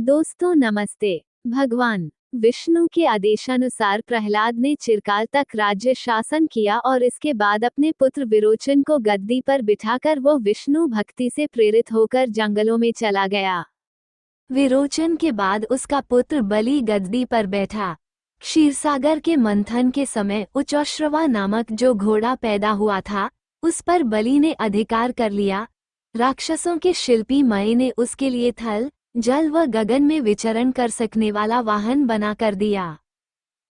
दोस्तों नमस्ते। भगवान विष्णु के आदेशानुसार प्रहलाद ने चिरकाल तक राज्य शासन किया और इसके बाद अपने पुत्र विरोचन को गद्दी पर बिठाकर वो विष्णु भक्ति से प्रेरित होकर जंगलों में चला गया। विरोचन के बाद उसका पुत्र बलि गद्दी पर बैठा। क्षीरसागर के मंथन के समय उच्चश्रवा नामक जो घोड़ा पैदा हुआ था, उस पर बलि ने अधिकार कर लिया। राक्षसों के शिल्पी मय ने उसके लिए थल, जल व गगन में विचरण कर सकने वाला वाहन बना कर दिया।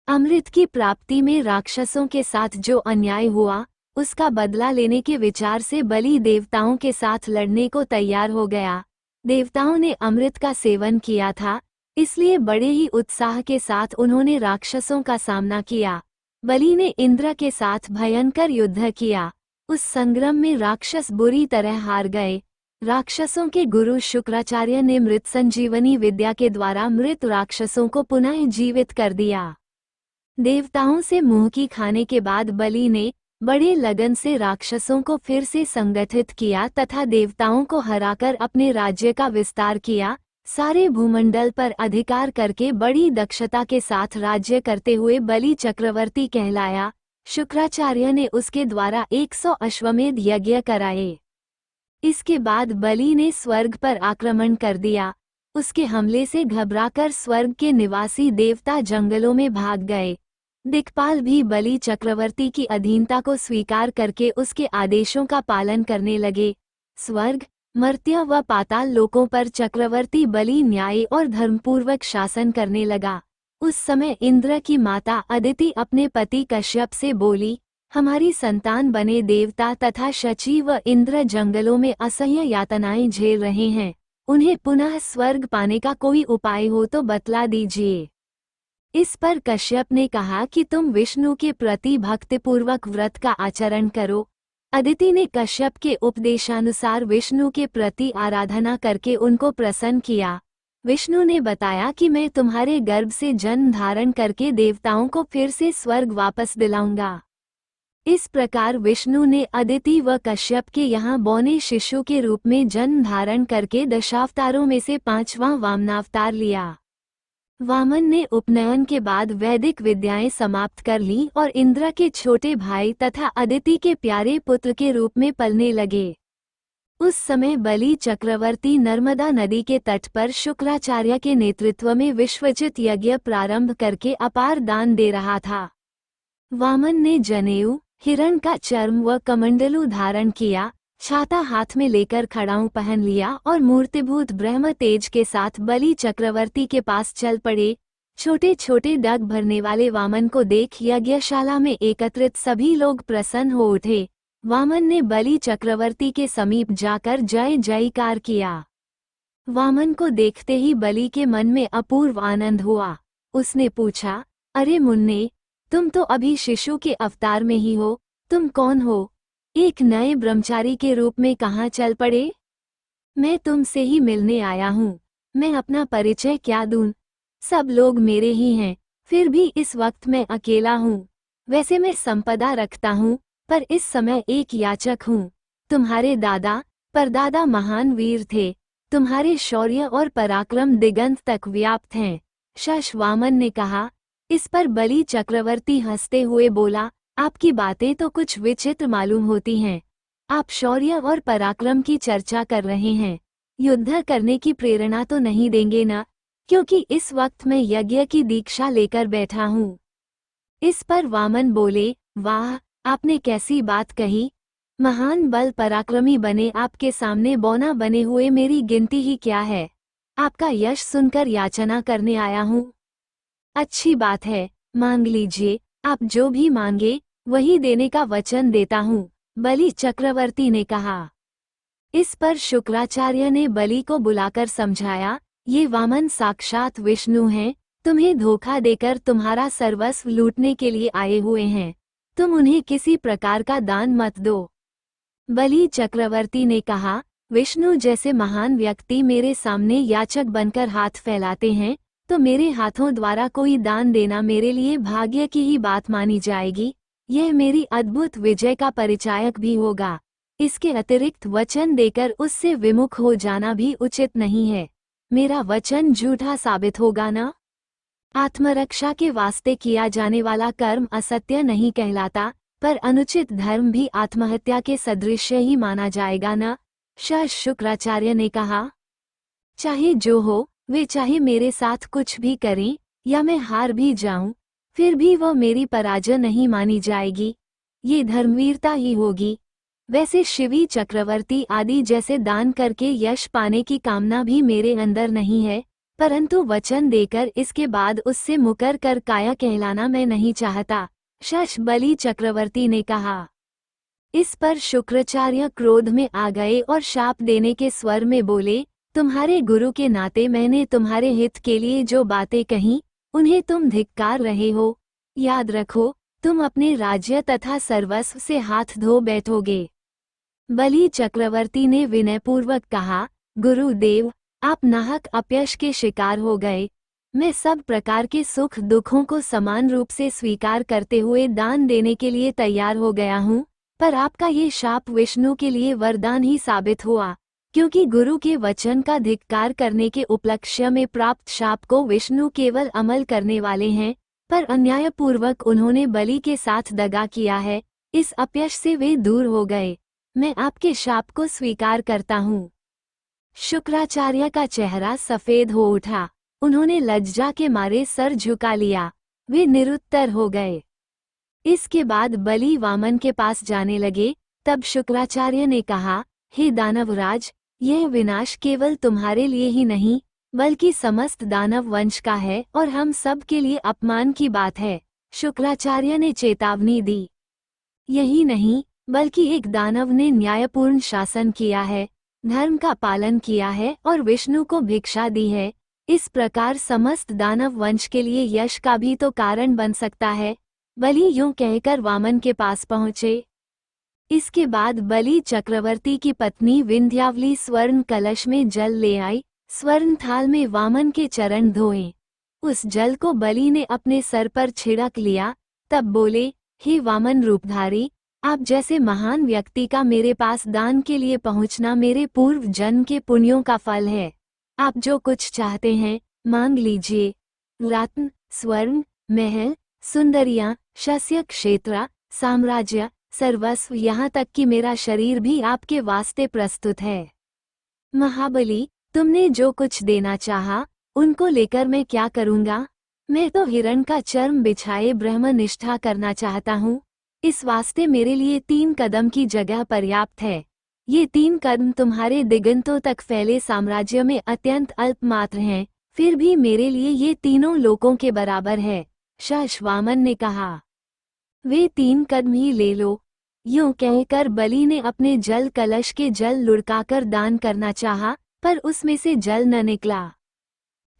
अमृत की प्राप्ति में राक्षसों के साथ जो अन्याय हुआ, उसका बदला लेने के विचार से बलि देवताओं के साथ लड़ने को तैयार हो गया। देवताओं ने अमृत का सेवन किया था, इसलिए बड़े ही उत्साह के साथ उन्होंने राक्षसों का सामना किया। बलि ने इंद्र के साथ भयंकर युद्ध किया। उस संग्राम में राक्षस बुरी तरह हार गए। राक्षसों के गुरु शुक्राचार्य ने मृत संजीवनी विद्या के द्वारा मृत राक्षसों को पुनः जीवित कर दिया। देवताओं से मुंह की खाने के बाद बलि ने बड़े लगन से राक्षसों को फिर से संगठित किया तथा देवताओं को हराकर अपने राज्य का विस्तार किया। सारे भूमंडल पर अधिकार करके बड़ी दक्षता के साथ राज्य करते हुए बलि चक्रवर्ती कहलाया। शुक्राचार्य ने उसके द्वारा 100 अश्वमेध यज्ञ कराए। इसके बाद बलि ने स्वर्ग पर आक्रमण कर दिया। उसके हमले से घबराकर स्वर्ग के निवासी देवता जंगलों में भाग गए। दिक्पाल भी बलि चक्रवर्ती की अधीनता को स्वीकार करके उसके आदेशों का पालन करने लगे। स्वर्ग, मर्त्य व पाताल लोकों पर चक्रवर्ती बलि न्याय और धर्मपूर्वक शासन करने लगा। उस समय इंद्र की माता अदिति अपने पति कश्यप से बोली, हमारी संतान बने देवता तथा शची व इंद्र जंगलों में असह्य यातनाएं झेल रहे हैं। उन्हें पुनः स्वर्ग पाने का कोई उपाय हो तो बतला दीजिए। इस पर कश्यप ने कहा कि तुम विष्णु के प्रति भक्तिपूर्वक व्रत का आचरण करो। अदिति ने कश्यप के उपदेशानुसार विष्णु के प्रति आराधना करके उनको प्रसन्न किया। विष्णु ने बताया कि मैं तुम्हारे गर्भ से जन्म धारण करके देवताओं को फिर से स्वर्ग वापस दिलाऊंगा। इस प्रकार विष्णु ने अदिति व कश्यप के यहाँ बौने शिशु के रूप में जन्म धारण करके दशावतारों में से 5वां वामनावतार लिया। वामन ने उपनयन के बाद वैदिक विद्याएं समाप्त कर ली और इंद्र के छोटे भाई तथा अदिति के प्यारे पुत्र के रूप में पलने लगे। उस समय बलि चक्रवर्ती नर्मदा नदी के तट पर शुक्राचार्य के नेतृत्व में विश्वजित यज्ञ प्रारंभ करके अपार दान दे रहा था। वामन ने जनेऊ, हिरण का चर्म व कमंडलू धारण किया, छाता हाथ में लेकर खड़ाऊ पहन लिया और मूर्तिभूत ब्रह्म तेज के साथ बलि चक्रवर्ती के पास चल पड़े। छोटे छोटे डग भरने वाले वामन को देख यज्ञशाला में एकत्रित सभी लोग प्रसन्न हो उठे। वामन ने बलि चक्रवर्ती के समीप जाकर जय जयकार किया। वामन को देखते ही बलि के मन में अपूर्व आनंद हुआ। उसने पूछा, अरे मुन्ने, तुम तो अभी शिशु के अवतार में ही हो, तुम कौन हो? एक नए ब्रह्मचारी के रूप में कहाँ चल पड़े? मैं तुमसे ही मिलने आया हूँ। मैं अपना परिचय क्या दूं? सब लोग मेरे ही हैं, फिर भी इस वक्त मैं अकेला हूँ। वैसे मैं संपदा रखता हूँ, पर इस समय एक याचक हूँ। तुम्हारे दादा परदादा महान वीर थे। तुम्हारे शौर्य और पराक्रम दिगंत तक व्याप्त हैं। शश वामन ने कहा। इस पर बलि चक्रवर्ती हंसते हुए बोला, आपकी बातें तो कुछ विचित्र मालूम होती हैं। आप शौर्य और पराक्रम की चर्चा कर रहे हैं, युद्ध करने की प्रेरणा तो नहीं देंगे ना? क्योंकि इस वक्त मैं यज्ञ की दीक्षा लेकर बैठा हूँ। इस पर वामन बोले, वाह, आपने कैसी बात कही। महान बल पराक्रमी बने आपके सामने बौना बने हुए मेरी गिनती ही क्या है। आपका यश सुनकर याचना करने आया हूँ। अच्छी बात है, मांग लीजिए। आप जो भी मांगे वही देने का वचन देता हूँ, बलि चक्रवर्ती ने कहा। इस पर शुक्राचार्य ने बलि को बुलाकर समझाया, ये वामन साक्षात विष्णु हैं, तुम्हें धोखा देकर तुम्हारा सर्वस्व लूटने के लिए आए हुए हैं। तुम उन्हें किसी प्रकार का दान मत दो। बलि चक्रवर्ती ने कहा, विष्णु जैसे महान व्यक्ति मेरे सामने याचक बनकर हाथ फैलाते हैं, तो मेरे हाथों द्वारा कोई दान देना मेरे लिए भाग्य की ही बात मानी जाएगी। यह मेरी अद्भुत विजय का परिचायक भी होगा। इसके अतिरिक्त वचन देकर उससे विमुख हो जाना भी उचित नहीं है। मेरा वचन झूठा साबित होगा ना? आत्मरक्षा के वास्ते किया जाने वाला कर्म असत्य नहीं कहलाता, पर अनुचित धर्म भी आत्महत्या के सदृश ही माना जाएगा ना? शुक्राचार्य ने कहा, चाहे जो हो, वे चाहे मेरे साथ कुछ भी करें या मैं हार भी जाऊं, फिर भी वह मेरी पराजय नहीं मानी जाएगी। ये धर्मवीरता ही होगी। वैसे शिवी चक्रवर्ती आदि जैसे दान करके यश पाने की कामना भी मेरे अंदर नहीं है, परंतु वचन देकर इसके बाद उससे मुकर कर काया कहलाना मैं नहीं चाहता, बलि चक्रवर्ती ने कहा। इस पर शुक्राचार्य क्रोध में आ गए और शाप देने के स्वर में बोले, तुम्हारे गुरु के नाते मैंने तुम्हारे हित के लिए जो बातें कही, उन्हें तुम धिक्कार रहे हो। याद रखो, तुम अपने राज्य तथा सर्वस्व से हाथ धो बैठोगे। बलि चक्रवर्ती ने विनयपूर्वक कहा, गुरुदेव, आप नाहक अपयश के शिकार हो गए। मैं सब प्रकार के सुख दुखों को समान रूप से स्वीकार करते हुए दान देने के लिए तैयार हो गया हूँ, पर आपका ये शाप विष्णु के लिए वरदान ही साबित हुआ, क्योंकि गुरु के वचन का धिक्कार करने के उपलक्ष्य में प्राप्त शाप को विष्णु केवल अमल करने वाले हैं, पर अन्यायपूर्वक उन्होंने बलि के साथ दगा किया है। इस अपयश से वे दूर हो गए। मैं आपके शाप को स्वीकार करता हूँ। शुक्राचार्य का चेहरा सफेद हो उठा। उन्होंने लज्जा के मारे सर झुका लिया। वे निरुत्तर हो गए। इसके बाद बलि वामन के पास जाने लगे। तब शुक्राचार्य ने कहा, हे दानवराज, यह विनाश केवल तुम्हारे लिए ही नहीं, बल्कि समस्त दानव वंश का है और हम सब के लिए अपमान की बात है। शुक्राचार्य ने चेतावनी दी। यही नहीं, बल्कि एक दानव ने न्यायपूर्ण शासन किया है, धर्म का पालन किया है और विष्णु को भिक्षा दी है। इस प्रकार समस्त दानव वंश के लिए यश का भी तो कारण बन सकता है। बलि यूं कहकर वामन के पास पहुँचे। इसके बाद बलि चक्रवर्ती की पत्नी विंध्यावली स्वर्ण कलश में जल ले आई। स्वर्ण थाल में वामन के चरण धोए। उस जल को बलि ने अपने सर पर छिड़क लिया। तब बोले, हे वामन रूपधारी, आप जैसे महान व्यक्ति का मेरे पास दान के लिए पहुंचना मेरे पूर्व जन्म के पुण्यों का फल है। आप जो कुछ चाहते हैं मांग लीजिए। रत्न, स्वर्ण, महल, सुंदरियां, शस्य क्षेत्र, साम्राज्य, सर्वस्व, यहाँ तक कि मेरा शरीर भी आपके वास्ते प्रस्तुत है। महाबली, तुमने जो कुछ देना चाहा, उनको लेकर मैं क्या करूँगा? मैं तो हिरण का चर्म बिछाए ब्रह्मनिष्ठा करना चाहता हूँ। इस वास्ते मेरे लिए 3 कदम की जगह पर्याप्त है। ये 3 कदम तुम्हारे दिगंतों तक फैले साम्राज्य में अत्यंत अल्प मात्र हैं, फिर भी मेरे लिए ये तीनों लोकों के बराबर है। वामन ने कहा, वे 3 कदम ही ले लो। यूं कहकर बलि ने अपने जल कलश के जल लुढ़काकर दान करना चाहा, पर उसमें से जल न निकला।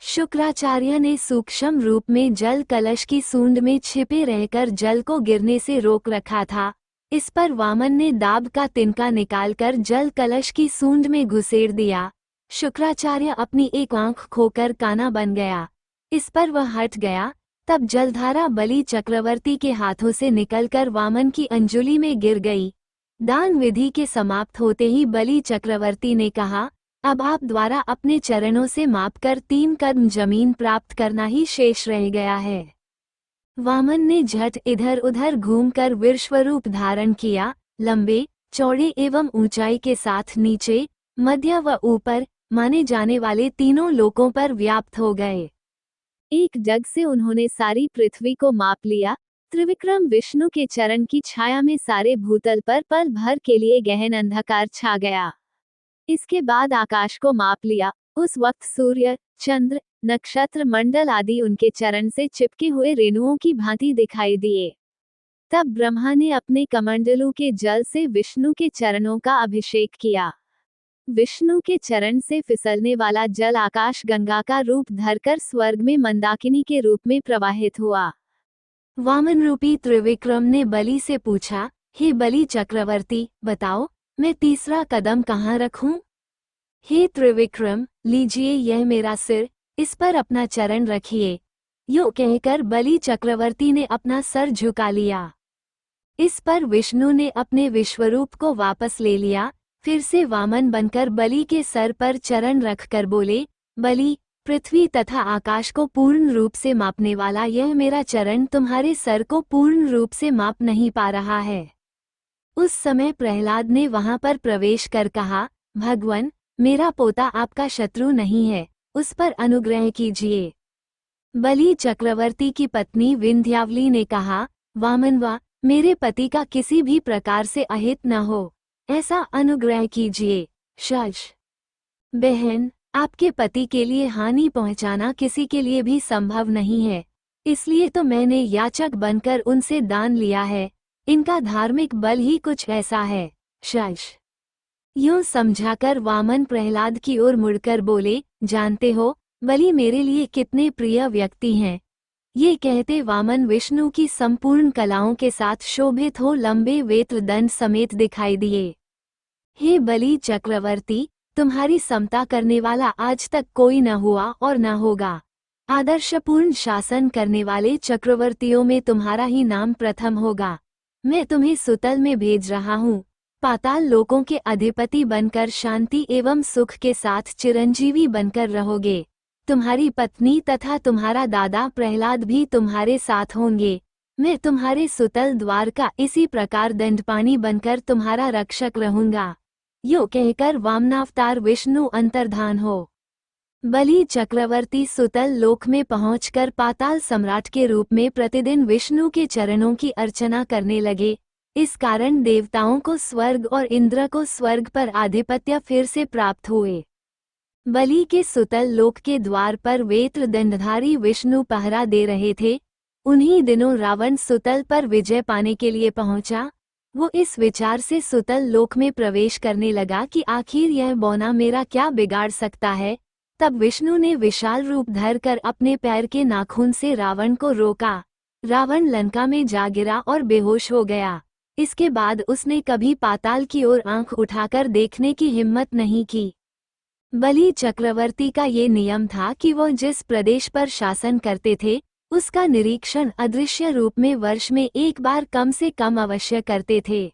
शुक्राचार्य ने सूक्ष्म रूप में जल कलश की सूंड में छिपे रहकर जल को गिरने से रोक रखा था। इस पर वामन ने दाब का तिनका निकालकर जल कलश की सूंड में घुसेड़ दिया। शुक्राचार्य अपनी एक आंख खोकर काना बन गया। इस पर वह हट गया। तब जलधारा बलि चक्रवर्ती के हाथों से निकलकर वामन की अंजुलि में गिर गई। दान विधि के समाप्त होते ही बलि चक्रवर्ती ने कहा, अब आप द्वारा अपने चरणों से मापकर 3 कदम जमीन प्राप्त करना ही शेष रह गया है। वामन ने झट इधर उधर घूमकर विश्वरूप धारण किया। लंबे, चौड़े एवं ऊंचाई के साथ नीचे, मध्य व ऊपर माने जाने वाले तीनों लोकों पर व्याप्त हो गए। एक जग से उन्होंने सारी पृथ्वी को माप लिया। त्रिविक्रम विष्णु के चरण की छाया में सारे भूतल पर पल भर के लिए गहन अंधकार छा गया। इसके बाद आकाश को माप लिया। उस वक्त सूर्य, चंद्र, नक्षत्र मंडल आदि उनके चरण से चिपके हुए रेणुओं की भांति दिखाई दिए। तब ब्रह्मा ने अपने कमंडलू के जल से विष्णु के चरणों का अभिषेक किया। विष्णु के चरण से फिसलने वाला जल आकाश गंगा का रूप धरकर स्वर्ग में मंदाकिनी के रूप में प्रवाहित हुआ। वामन रूपी त्रिविक्रम ने बलि से पूछा, हे बलि चक्रवर्ती, बताओ, मैं तीसरा कदम कहाँ रखूं? हे त्रिविक्रम, लीजिए यह मेरा सिर, इस पर अपना चरण रखिए। यूं कहकर बलि चक्रवर्ती ने अपना सर झुका लिया। इस पर विष्णु ने अपने विश्वरूप को वापस ले लिया। फिर से वामन बनकर बलि के सर पर चरण रखकर बोले, बलि, पृथ्वी तथा आकाश को पूर्ण रूप से मापने वाला यह मेरा चरण तुम्हारे सर को पूर्ण रूप से माप नहीं पा रहा है। उस समय प्रहलाद ने वहां पर प्रवेश कर कहा, भगवान, मेरा पोता आपका शत्रु नहीं है, उस पर अनुग्रह कीजिए। बलि चक्रवर्ती की पत्नी विंध्यावली ने कहा, वामनवा, मेरे पति का किसी भी प्रकार से अहित न हो, ऐसा अनुग्रह कीजिए। शश, बहन, आपके पति के लिए हानि पहुंचाना किसी के लिए भी संभव नहीं है, इसलिए तो मैंने याचक बनकर उनसे दान लिया है। इनका धार्मिक बल ही कुछ ऐसा है। शश, यूं समझाकर वामन प्रहलाद की ओर मुड़कर बोले, जानते हो बलि मेरे लिए कितने प्रिय व्यक्ति हैं। ये कहते वामन विष्णु की संपूर्ण कलाओं के साथ शोभित हो लंबे वेत्र दंड समेत दिखाई दिए। हे बलि चक्रवर्ती, तुम्हारी समता करने वाला आज तक कोई न हुआ और न होगा। आदर्शपूर्ण शासन करने वाले चक्रवर्तियों में तुम्हारा ही नाम प्रथम होगा। मैं तुम्हें सुतल में भेज रहा हूँ। पाताल लोकों के अधिपति बनकर शांति एवं सुख के साथ चिरंजीवी बनकर रहोगे। तुम्हारी पत्नी तथा तुम्हारा दादा प्रहलाद भी तुम्हारे साथ होंगे। मैं तुम्हारे सुतल द्वार का इसी प्रकार दंडपानी बनकर तुम्हारा रक्षक रहूंगा। यो कहकर वामनावतार विष्णु अंतर्धान हो। बलि चक्रवर्ती सुतल लोक में पहुंचकर पाताल सम्राट के रूप में प्रतिदिन विष्णु के चरणों की अर्चना करने लगे। इस कारण देवताओं को स्वर्ग और इंद्र को स्वर्ग पर आधिपत्य फिर से प्राप्त हुए। बलि के सुतल लोक के द्वार पर वेत्र दंडधारी विष्णु पहरा दे रहे थे। उन्हीं दिनों रावण सुतल पर विजय पाने के लिए पहुंचा। वो इस विचार से सुतल लोक में प्रवेश करने लगा कि आखिर यह बौना मेरा क्या बिगाड़ सकता है। तब विष्णु ने विशाल रूप धरकर अपने पैर के नाखून से रावण को रोका। रावण लंका में जा गिरा और बेहोश हो गया। इसके बाद उसने कभी पाताल की ओर आंख उठाकर देखने की हिम्मत नहीं की। बलि चक्रवर्ती का ये नियम था कि वह जिस प्रदेश पर शासन करते थे उसका निरीक्षण अदृश्य रूप में वर्ष में एक बार कम से कम अवश्य करते थे।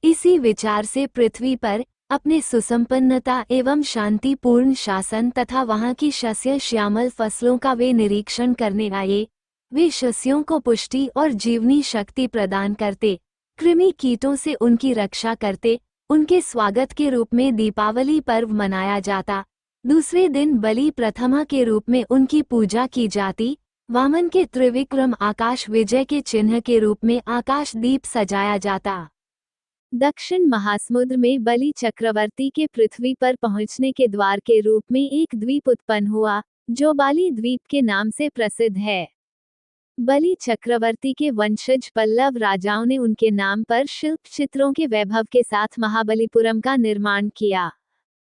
इसी विचार से पृथ्वी पर अपने सुसंपन्नता एवं शांतिपूर्ण शासन तथा वहां की शस्य श्यामल फसलों का वे निरीक्षण करने आए। वे शस्यों को पुष्टि और जीवनी शक्ति प्रदान करते, कृमि कीटों से उनकी रक्षा करते। उनके स्वागत के रूप में दीपावली पर्व मनाया जाता। दूसरे दिन बलि प्रथमा के रूप में उनकी पूजा की जाती। वामन के त्रिविक्रम आकाश विजय के चिन्ह के रूप में आकाश दीप सजाया जाता। दक्षिण महासमुद्र में बलि चक्रवर्ती के पृथ्वी पर पहुंचने के द्वार के रूप में एक द्वीप उत्पन्न हुआ, जो बाली द्वीप के नाम से प्रसिद्ध है। बलि चक्रवर्ती के वंशज पल्लव राजाओं ने उनके नाम पर शिल्प चित्रों के वैभव के साथ महाबलीपुरम का निर्माण किया।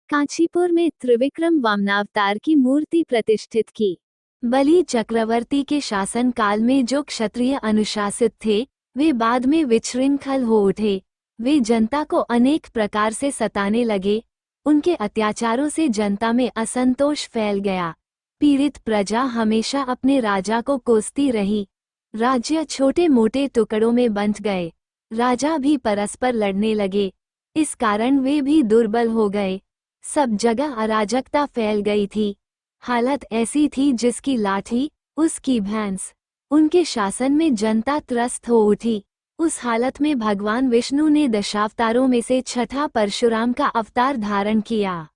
कांचीपुर में त्रिविक्रम वामनावतार की मूर्ति प्रतिष्ठित की। बलि चक्रवर्ती के शासन काल में जो क्षत्रिय अनुशासित थे वे बाद में विशृंखल हो उठे। वे जनता को अनेक प्रकार से सताने लगे। उनके अत्याचारों से जनता में असंतोष फैल गया। पीड़ित प्रजा हमेशा अपने राजा को कोसती रही। राज्य छोटे मोटे टुकड़ों में बंट गए। राजा भी परस्पर लड़ने लगे। इस कारण वे भी दुर्बल हो गए। सब जगह अराजकता फैल गई थी। हालत ऐसी थी जिसकी लाठी उसकी भैंस। उनके शासन में जनता त्रस्त हो उठी। उस हालत में भगवान विष्णु ने दशावतारों में से छठा परशुराम का अवतार धारण किया।